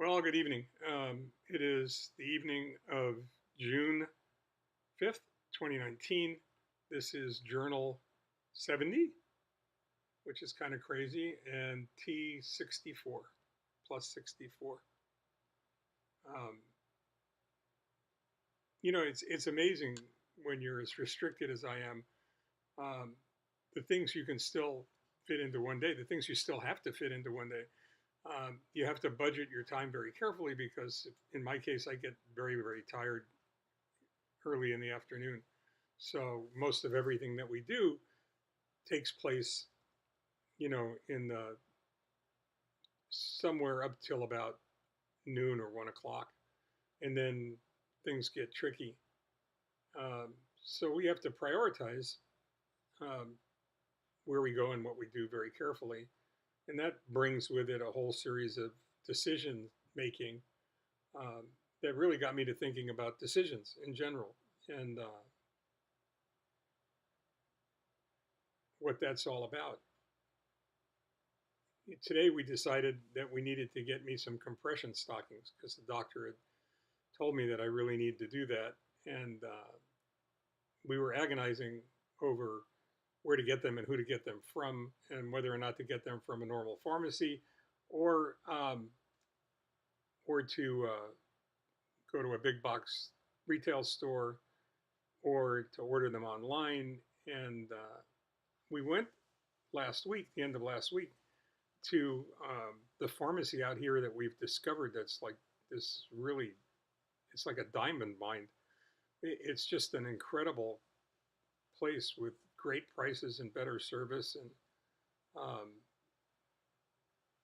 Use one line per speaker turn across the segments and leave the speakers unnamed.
Well, good evening. It is the evening of June 5th, 2019. This is Journal 70, which is kind of crazy, and T+64, plus 64. Um, it's amazing when you're as restricted as I am, um, the things you can still fit into one day, the things you still have to fit into one day. You have to budget your time very carefully because in my case, I get very, very tired early in the afternoon. So most of everything that we do takes place, in the somewhere up till about noon or 1 o'clock, and then things get tricky. So we have to prioritize um, where we go and what we do very carefully, and that brings with it a whole series of decision making um, that really got me to thinking about decisions in general and what that's all about. Today we decided that we needed to get me some compression stockings because the doctor had told me that I really need to do that. And we were agonizing over where to get them and who to get them from, and whether or not to get them from a normal pharmacy or to go to a big box retail store or to order them online. And we went last week, the end of last week, to the pharmacy out here that we've discovered that's like this really, it's like a diamond mine. It's just an incredible place with great prices and better service. And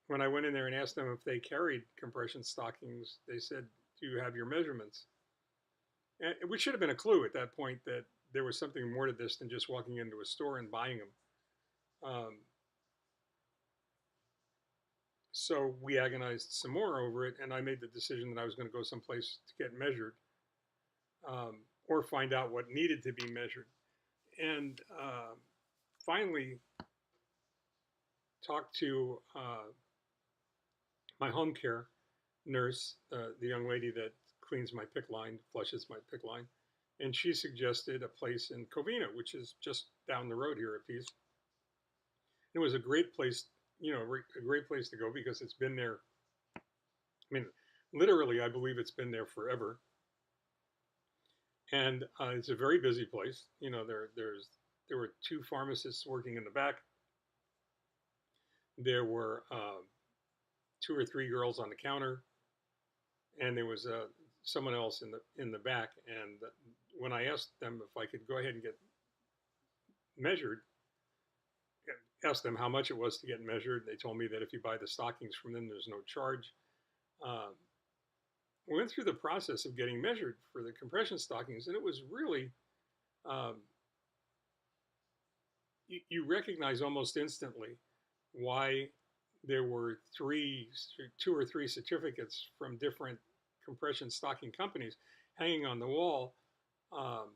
when I went in there and asked them if they carried compression stockings, they said, "Do you have your measurements?" Which should have been a clue at that point that there was something more to this than just walking into a store and buying them. So we agonized some more over it, and I made the decision that I was going to go someplace to get measured or find out what needed to be measured. And finally, talked to my home care nurse, the young lady that cleans my PICC line, flushes my PICC line, and she suggested a place in Covina, which is just down the road here a piece. It was a great place, a great place to go because it's been there. I mean, literally, I believe it's been there forever. And it's a very busy place. There were two pharmacists working in the back. There were two or three girls on the counter, and there was someone else in the back. And when I asked them if I could go ahead and get measured, asked them how much it was to get measured, they told me that if you buy the stockings from them, there's no charge. We went through the process of getting measured for the compression stockings, and it was really, you recognize almost instantly why there were two or three certificates from different compression stocking companies hanging on the wall,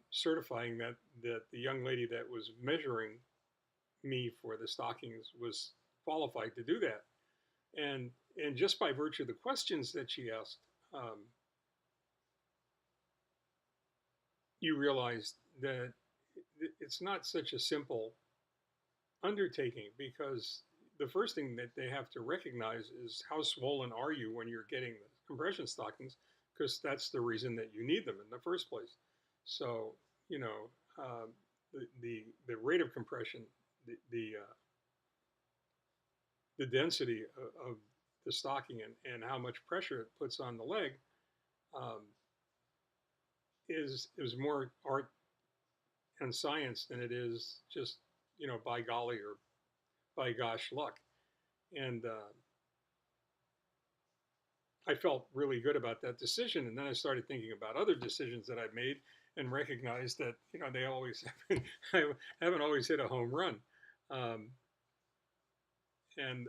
certifying that the young lady that was measuring me for the stockings was qualified to do that. And just by virtue of the questions that she asked, you realize that it's not such a simple undertaking, because the first thing that they have to recognize is how swollen are you when you're getting the compression stockings, because that's the reason that you need them in the first place. So, the rate of compression, the density of the stocking and how much pressure it puts on the leg um, is more art and science than it is just by golly or by gosh luck. And I felt really good about that decision. And then I started thinking about other decisions that I've made and recognized that they always I haven't always hit a home run. Um, and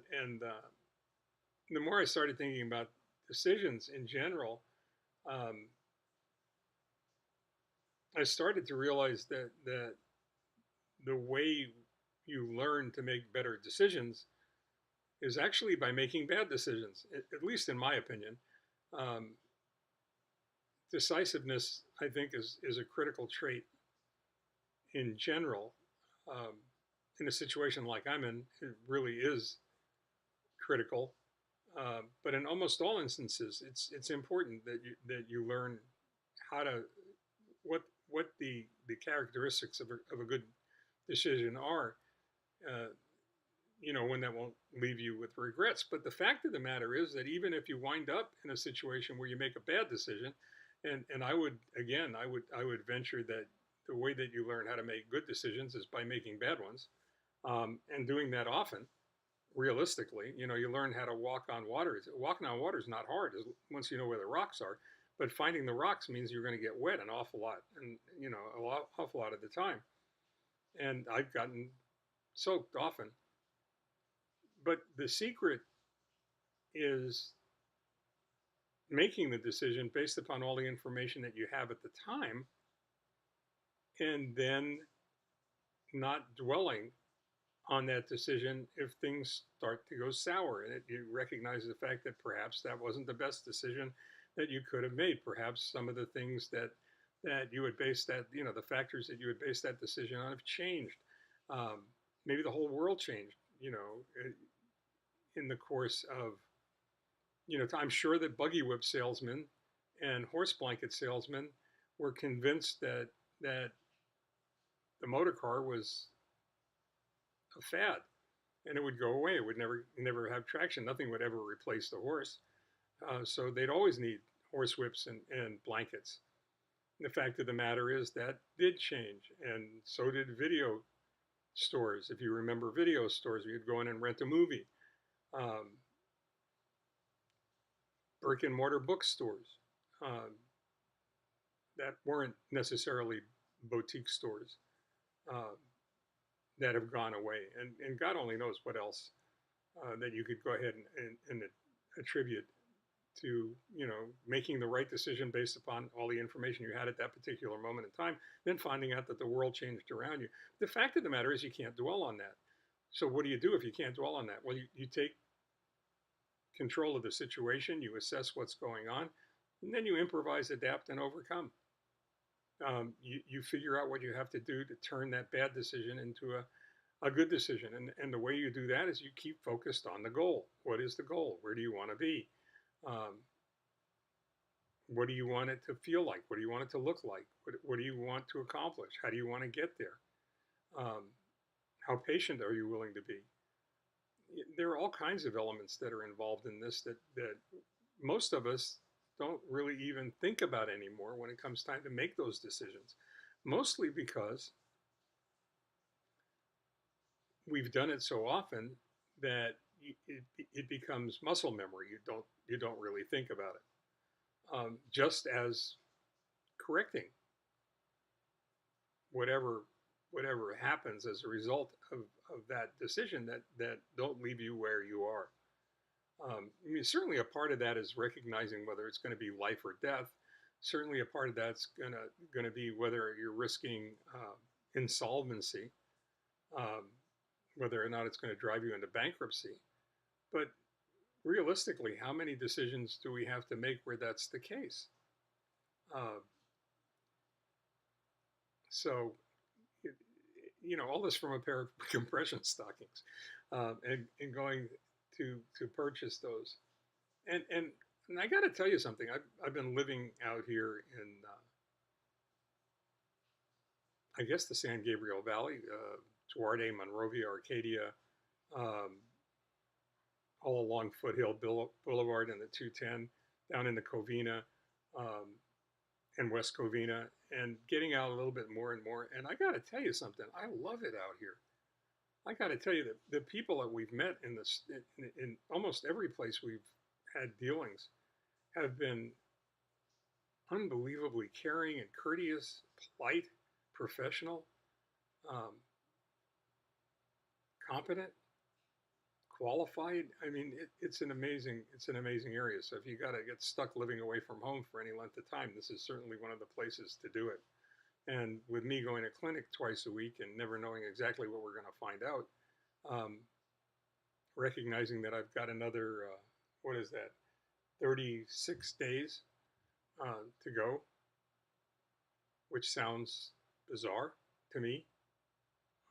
the more I started thinking about decisions in general, um, I started to realize that the way you learn to make better decisions is actually by making bad decisions, at least in my opinion. Um, Decisiveness, I think, is a critical trait in general. Um, in a situation like I'm in, it really is critical. But in almost all instances, it's important that you learn how to what the characteristics of a good decision are. Uh, when that won't leave you with regrets. But the fact of the matter is that even if you wind up in a situation where you make a bad decision, and I would venture that the way that you learn how to make good decisions is by making bad ones, and doing that often. Realistically, you learn how to walk on water. Walking on water is not hard once you know where the rocks are. But finding the rocks means you're going to get wet an awful lot, and awful lot of the time. And I've gotten soaked often. But the secret is making the decision based upon all the information that you have at the time, and then not dwelling on that decision if things start to go sour, and you recognize the fact that perhaps that wasn't the best decision that you could have made. Perhaps some of the things that you would base that, the factors that you would base that decision on have changed. Maybe the whole world changed, in the course of, I'm sure that buggy whip salesmen and horse blanket salesmen were convinced that the motor car was a fad and it would go away. It would never have traction. Nothing would ever replace the horse. So they'd always need horse whips and blankets. And the fact of the matter is that did change, and so did video stores. If you remember video stores, you'd go in and rent a movie. Um, Brick and mortar bookstores. Um, that weren't necessarily boutique stores, uh, that have gone away. And God only knows what else that you could go ahead and attribute to, making the right decision based upon all the information you had at that particular moment in time, then finding out that the world changed around you. The fact of the matter is you can't dwell on that. So what do you do if you can't dwell on that? Well, you take control of the situation, you assess what's going on, and then you improvise, adapt, and overcome. You figure out what you have to do to turn that bad decision into a good decision. And the way you do that is you keep focused on the goal. What is the goal? Where do you want to be? Um, what do you want it to feel like? What do you want it to look like? What do you want to accomplish? How do you want to get there? Um, how patient are you willing to be? There are all kinds of elements that are involved in this that most of us don't really even think about anymore when it comes time to make those decisions. Mostly because we've done it so often that it becomes muscle memory. You don't really think about it. Just as correcting whatever whatever happens as a result of that decision that don't leave you where you are. I mean, certainly a part of that is recognizing whether it's going to be life or death. Certainly a part of that's going to be whether you're risking insolvency, um, whether or not it's going to drive you into bankruptcy. But realistically, how many decisions do we have to make where that's the case? Uh, so, all this from a pair of compression stockings, and going to purchase those. And I got to tell you something. I've been living out here in, I guess, the San Gabriel Valley, Duarte, Monrovia, Arcadia, um, all along Foothill Boulevard and the 210, down into Covina, um, and West Covina, and getting out a little bit more and more. And I got to tell you something. I love it out here. I got to tell you that the people that we've met in almost every place we've had dealings have been unbelievably caring and courteous, polite, professional, um, competent, qualified. I mean, it's an amazing area. So if you got to get stuck living away from home for any length of time, this is certainly one of the places to do it. And with me going to clinic twice a week and never knowing exactly what we're going to find out, recognizing that I've got another, what is that, 36 days to go, which sounds bizarre to me,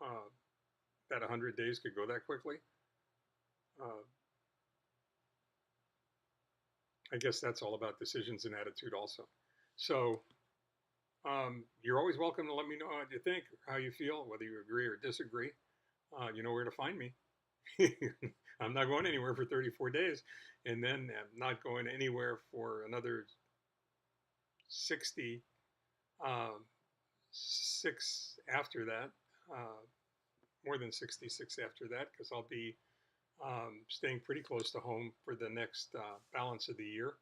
uh, that 100 days could go that quickly. Uh, I guess that's all about decisions and attitude, also. So you're always welcome to let me know what you think, or how you feel, whether you agree or disagree. You know where to find me. I'm not going anywhere for 34 days, and then I'm not going anywhere for another 60, um, 6 after that, uh, more than 66 after that, because I'll be staying pretty close to home for the next balance of the year.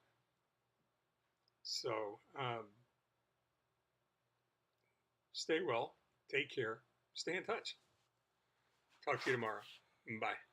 So stay well, take care, stay in touch. Talk to you tomorrow. Bye.